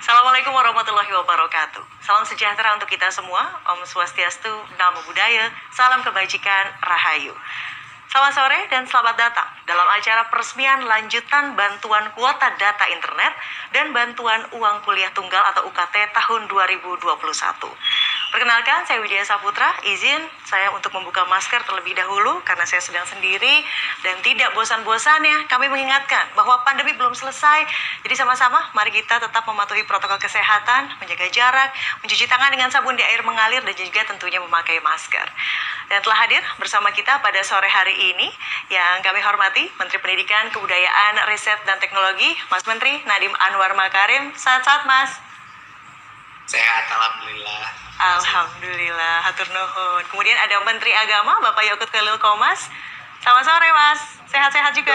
Assalamualaikum warahmatullahi wabarakatuh. Salam sejahtera untuk kita semua. Om Swastiastu, Namo Buddhaya, salam kebajikan, Rahayu. Selamat sore dan selamat datang dalam acara peresmian lanjutan bantuan kuota data internet dan bantuan uang kuliah tunggal atau UKT tahun 2021. Perkenalkan, saya Widya Saputra. Izin saya untuk membuka masker terlebih dahulu karena saya sedang sendiri dan tidak bosan-bosannya kami mengingatkan bahwa pandemi belum selesai. Jadi sama-sama mari kita tetap mematuhi protokol kesehatan, menjaga jarak, mencuci tangan dengan sabun di air mengalir dan juga tentunya memakai masker. Dan telah hadir bersama kita pada sore hari ini yang kami hormati Menteri Pendidikan, Kebudayaan, Riset dan Teknologi, Mas Menteri Nadiem Anwar Makarim. Sehat-sehat, Mas? Sehat, alhamdulillah. Alhamdulillah, hatur nuhun. Kemudian ada Menteri Agama, Bapak Yakut Khalil Qomas. Selamat sore, Mas. Sehat-sehat juga?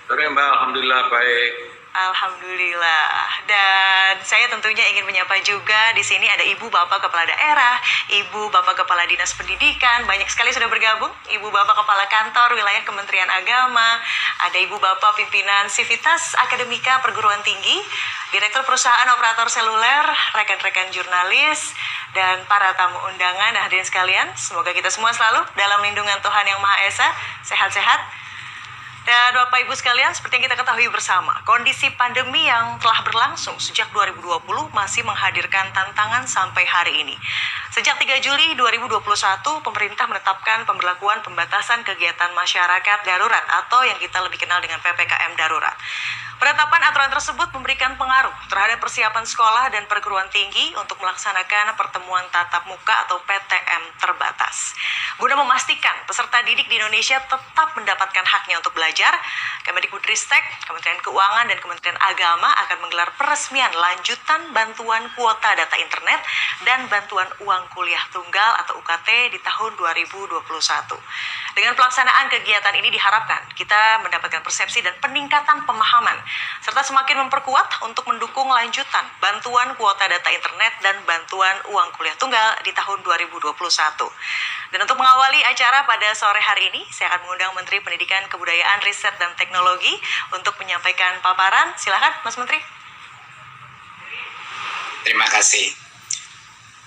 Sore Mbak, alhamdulillah baik. Alhamdulillah. Dan saya tentunya ingin menyapa juga di sini ada Ibu Bapak Kepala Daerah, Ibu Bapak Kepala Dinas Pendidikan, banyak sekali sudah bergabung. Ibu Bapak Kepala Kantor Wilayah Kementerian Agama, ada Ibu Bapak Pimpinan Sivitas Akademika Perguruan Tinggi, Direktur Perusahaan Operator Seluler, rekan-rekan jurnalis, dan para tamu undangan dan hadirin sekalian. Semoga kita semua selalu dalam lindungan Tuhan Yang Maha Esa, sehat-sehat. Dan Bapak Ibu sekalian, seperti yang kita ketahui bersama, kondisi pandemi yang telah berlangsung sejak 2020 masih menghadirkan tantangan sampai hari ini. Sejak 3 Juli 2021, pemerintah menetapkan pemberlakuan pembatasan kegiatan masyarakat darurat atau yang kita lebih kenal dengan PPKM darurat. Penetapan aturan tersebut memberikan pengaruh terhadap persiapan sekolah dan perguruan tinggi untuk melaksanakan pertemuan tatap muka atau PTM terbatas. Guna memastikan peserta didik di Indonesia tetap mendapatkan haknya untuk belajar, Kemendikbudristek, Kementerian Keuangan, dan Kementerian Agama akan menggelar peresmian lanjutan bantuan kuota data internet dan bantuan uang kuliah tunggal atau UKT di tahun 2021. Dengan pelaksanaan kegiatan ini diharapkan kita mendapatkan persepsi dan peningkatan pemahaman serta semakin memperkuat untuk mendukung lanjutan bantuan kuota data internet dan bantuan uang kuliah tunggal di tahun 2021. Dan untuk mengawali acara pada sore hari ini, saya akan mengundang Menteri Pendidikan, Kebudayaan, Riset dan Teknologi untuk menyampaikan paparan. Silakan, Mas Menteri. Terima kasih.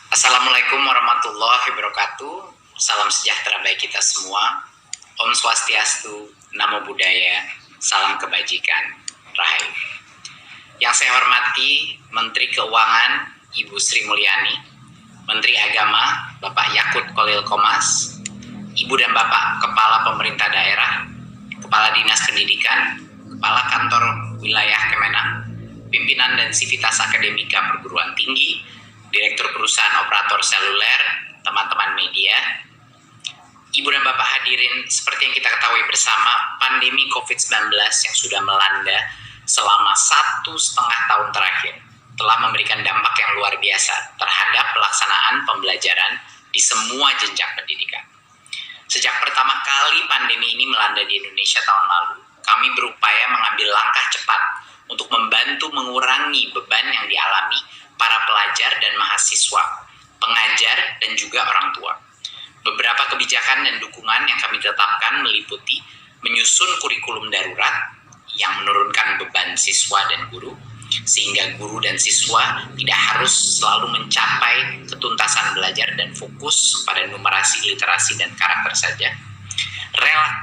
Assalamualaikum warahmatullahi wabarakatuh. Salam sejahtera bagi kita semua. Om Swastiastu, Namo Buddhaya, salam kebajikan, Rahayu. Yang saya hormati Menteri Keuangan Ibu Sri Mulyani, Menteri Agama Bapak Yakut Khalil Qomas, Ibu dan Bapak Kepala Pemerintah Daerah, Kepala Dinas Pendidikan, Kepala Kantor Wilayah Kemenang, Pimpinan dan Sivitas Akademika Perguruan Tinggi, Direktur Perusahaan Operator Seluler, teman-teman media, Ibu dan Bapak hadirin, seperti yang kita ketahui bersama, pandemi COVID-19 yang sudah melanda selama 1,5 tahun terakhir telah memberikan dampak yang luar biasa terhadap pelaksanaan pembelajaran di semua jenjang pendidikan. Sejak pertama kali pandemi ini melanda di Indonesia tahun lalu, kami berupaya mengambil langkah cepat untuk membantu mengurangi beban yang dialami para pelajar dan mahasiswa, pengajar, dan juga orang tua. Beberapa kebijakan dan dukungan yang kami tetapkan meliputi menyusun kurikulum darurat yang menurunkan beban siswa dan guru, sehingga guru dan siswa tidak harus selalu mencapai ketuntasan belajar dan fokus pada numerasi, literasi, dan karakter saja.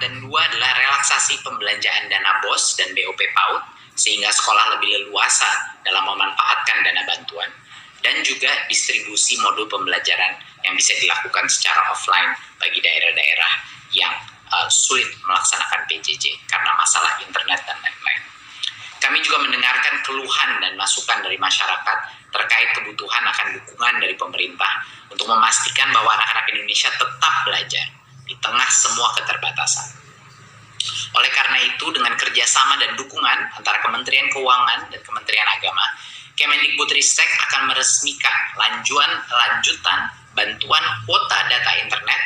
Dan dua adalah relaksasi pembelanjaan dana BOS dan BOP PAUD, sehingga sekolah lebih leluasa dalam memanfaatkan dana bantuan. Dan juga distribusi modul pembelajaran yang bisa dilakukan secara offline bagi daerah-daerah yang sulit melaksanakan PJJ karena masalah internet dan lain-lain. Kami juga mendengarkan keluhan dan masukan dari masyarakat terkait kebutuhan akan dukungan dari pemerintah untuk memastikan bahwa anak-anak Indonesia tetap belajar di tengah semua keterbatasan. Oleh karena itu, dengan kerjasama dan dukungan antara Kementerian Keuangan dan Kementerian Agama, Kemendikbudristek akan meresmikan lanjutan bantuan kuota data internet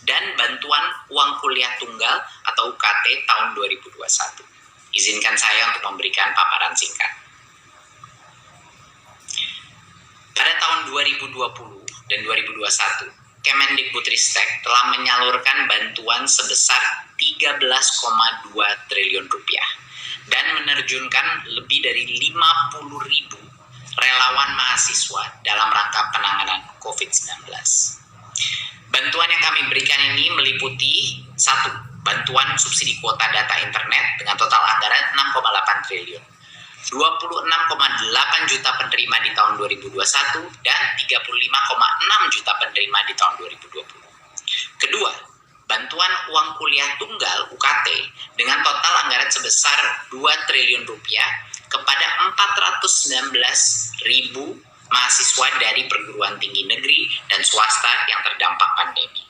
dan bantuan uang kuliah tunggal atau UKT tahun 2021. Izinkan saya untuk memberikan paparan singkat. Pada tahun 2020 dan 2021, Kemendikbudristek telah menyalurkan bantuan sebesar 13,2 triliun rupiah dan menerjunkan lebih dari 50.000 relawan mahasiswa dalam rangka penanganan COVID-19. Bantuan yang kami berikan ini meliputi 1. Bantuan subsidi kuota data internet dengan total anggaran 6,8 triliun. 26,8 juta penerima di tahun 2021 dan 35,6 juta penerima di tahun 2020. Kedua, bantuan uang kuliah tunggal UKT dengan total anggaran sebesar 2 triliun rupiah kepada 419.000 mahasiswa dari perguruan tinggi negeri dan swasta yang terdampak pandemi.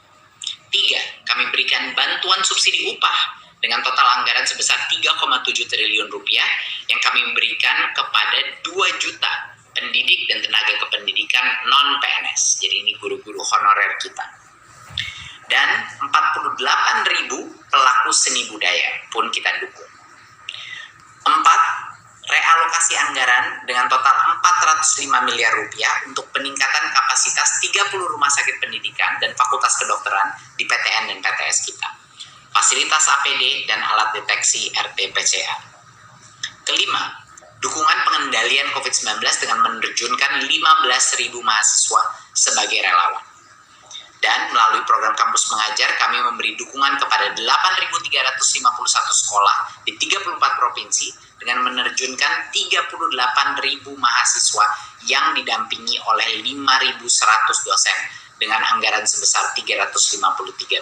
3. Kami berikan bantuan subsidi upah dengan total anggaran sebesar 3,7 triliun rupiah yang kami berikan kepada 2 juta pendidik dan tenaga kependidikan non-PNS. Jadi ini guru-guru honorer kita. Dan 48.000 pelaku seni budaya pun kita dukung. 4. Realokasi anggaran dengan total 405 miliar rupiah untuk peningkatan kapasitas 30 rumah sakit pendidikan dan fakultas kedokteran di PTN dan PTS kita. Fasilitas APD dan alat deteksi RT-PCR. Kelima, dukungan pengendalian COVID-19 dengan menerjunkan 15.000 mahasiswa sebagai relawan. Dan melalui program kampus mengajar, kami memberi dukungan kepada 8.351 sekolah di 34 provinsi dengan menerjunkan 38.000 mahasiswa yang didampingi oleh 5.100 dosen dengan anggaran sebesar 353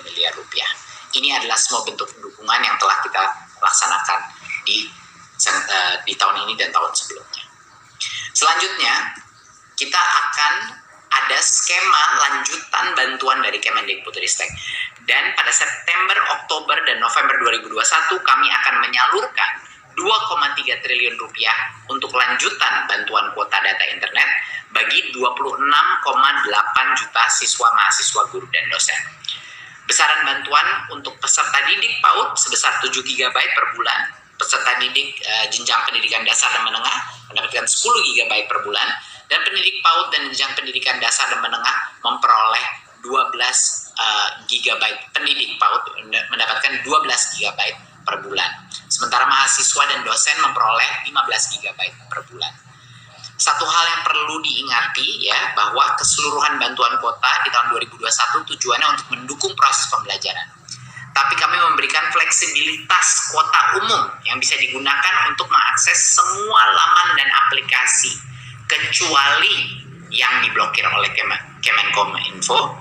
miliar rupiah. Ini adalah semua bentuk dukungan yang telah kita laksanakan di tahun ini dan tahun sebelumnya. Selanjutnya, kita akan ada skema lanjutan bantuan dari Kemendikbudristek. Dan pada September, Oktober, dan November 2021 kami akan menyalurkan 2,3 triliun rupiah untuk lanjutan bantuan kuota data internet bagi 26,8 juta siswa, mahasiswa, guru, dan dosen. Besaran bantuan untuk peserta didik PAUD sebesar 7 GB per bulan, peserta didik jenjang pendidikan dasar dan menengah mendapatkan 10 GB per bulan, dan pendidik PAUD dan jenjang pendidikan dasar dan menengah memperoleh 12 GB, pendidik PAUD mendapatkan 12 GB per bulan. Sementara mahasiswa dan dosen memperoleh 15 GB per bulan. Satu hal yang perlu diingati ya, bahwa keseluruhan bantuan kuota di tahun 2021 tujuannya untuk mendukung proses pembelajaran. Tapi kami memberikan fleksibilitas kuota umum yang bisa digunakan untuk mengakses semua laman dan aplikasi kecuali yang diblokir oleh Kemenkominfo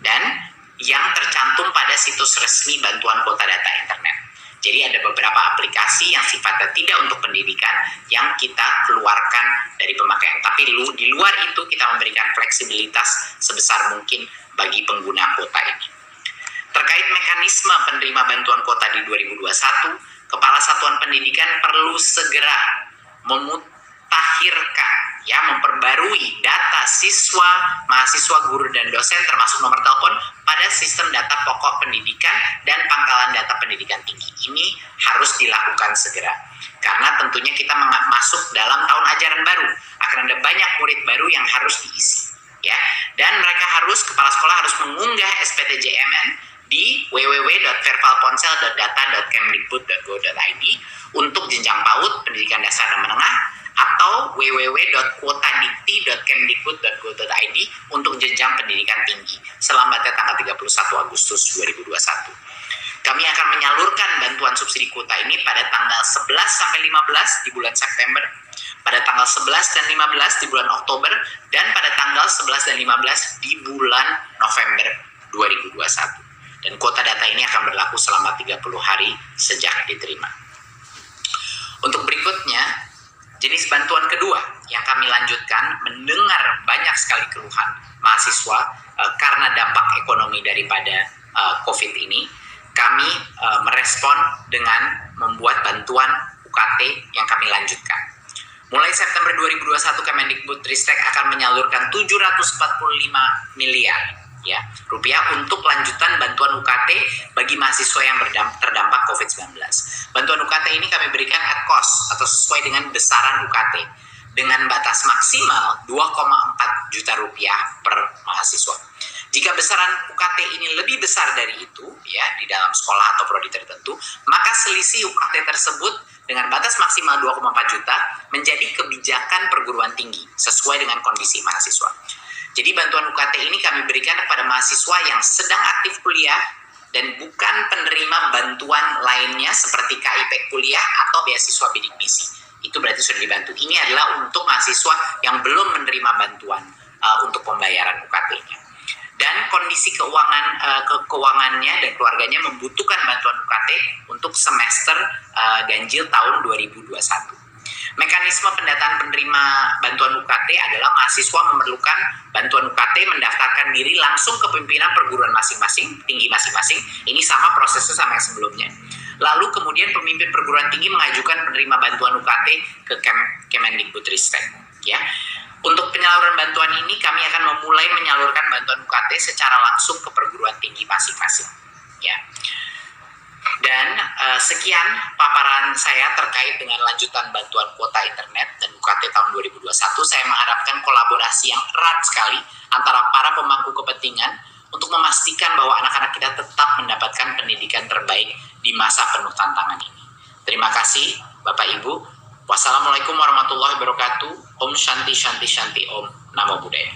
dan yang tercantum pada situs resmi bantuan kuota data internet. Jadi ada beberapa aplikasi yang sifatnya tidak untuk pendidikan yang kita keluarkan dari pemakaian. Tapi di luar itu kita memberikan fleksibilitas sebesar mungkin bagi pengguna kuota ini. Terkait mekanisme penerima bantuan kuota di 2021, Kepala Satuan Pendidikan perlu segera memutakhirkan, memperbarui data siswa, mahasiswa, guru, dan dosen termasuk nomor telepon pada sistem data pokok pendidikan dan pangkalan data pendidikan tinggi. Ini harus dilakukan segera. Karena tentunya kita masuk dalam tahun ajaran baru. Akan ada banyak murid baru yang harus diisi. Dan kepala sekolah harus mengunggah SPTJMN di www.vervalponsel.data.kemdikbud.go.id untuk jenjang PAUD, pendidikan dasar dan menengah, atau www.kuotadikti.kemdikbud.go.id untuk jenjang pendidikan tinggi selambatnya tanggal 31 Agustus 2021. Kami akan menyalurkan bantuan subsidi kuota ini pada tanggal 11 sampai 15 di bulan September, pada tanggal 11 dan 15 di bulan Oktober, dan pada tanggal 11 dan 15 di bulan November 2021. Dan kuota data ini akan berlaku selama 30 hari sejak diterima. Untuk berikutnya, jenis bantuan kedua yang kami lanjutkan mendengar banyak sekali keluhan mahasiswa karena dampak ekonomi daripada COVID ini. Kami merespon dengan membuat bantuan UKT yang kami lanjutkan. Mulai September 2021, Kemendikbudristek akan menyalurkan 745 miliar rupiah untuk lanjutan bantuan UKT bagi mahasiswa yang terdampak COVID-19. Bantuan UKT ini kami berikan at cost atau sesuai dengan besaran UKT dengan batas maksimal 2,4 juta rupiah per mahasiswa. Jika besaran UKT ini lebih besar dari itu di dalam sekolah atau prodi tertentu, maka selisih UKT tersebut dengan batas maksimal 2,4 juta menjadi kebijakan perguruan tinggi sesuai dengan kondisi mahasiswa. Jadi bantuan UKT ini kami berikan kepada mahasiswa yang sedang aktif kuliah dan bukan penerima bantuan lainnya seperti KIP kuliah atau beasiswa bidik misi. Itu berarti sudah dibantu. Ini adalah untuk mahasiswa yang belum menerima bantuan untuk pembayaran UKT-nya. Dan kondisi keuangannya dan keluarganya membutuhkan bantuan UKT untuk semester ganjil tahun 2021. Mekanisme pendataan penerima bantuan UKT adalah mahasiswa memerlukan bantuan UKT mendaftarkan diri langsung ke pimpinan perguruan masing-masing, tinggi masing-masing. Ini sama prosesnya sama yang sebelumnya. Lalu kemudian pemimpin perguruan tinggi mengajukan penerima bantuan UKT ke Kemendikbudristek. Ya. Untuk penyaluran bantuan ini kami akan memulai menyalurkan bantuan UKT secara langsung ke perguruan tinggi masing-masing. Ya. Dan sekian paparan saya terkait dengan lanjutan bantuan kuota internet dan UKT tahun 2021. Saya mengharapkan kolaborasi yang erat sekali antara para pemangku kepentingan untuk memastikan bahwa anak-anak kita tetap mendapatkan pendidikan terbaik di masa penuh tantangan ini. Terima kasih Bapak Ibu. Wassalamualaikum warahmatullahi wabarakatuh. Om Shanti Shanti Shanti Om. Namo Buddhaya.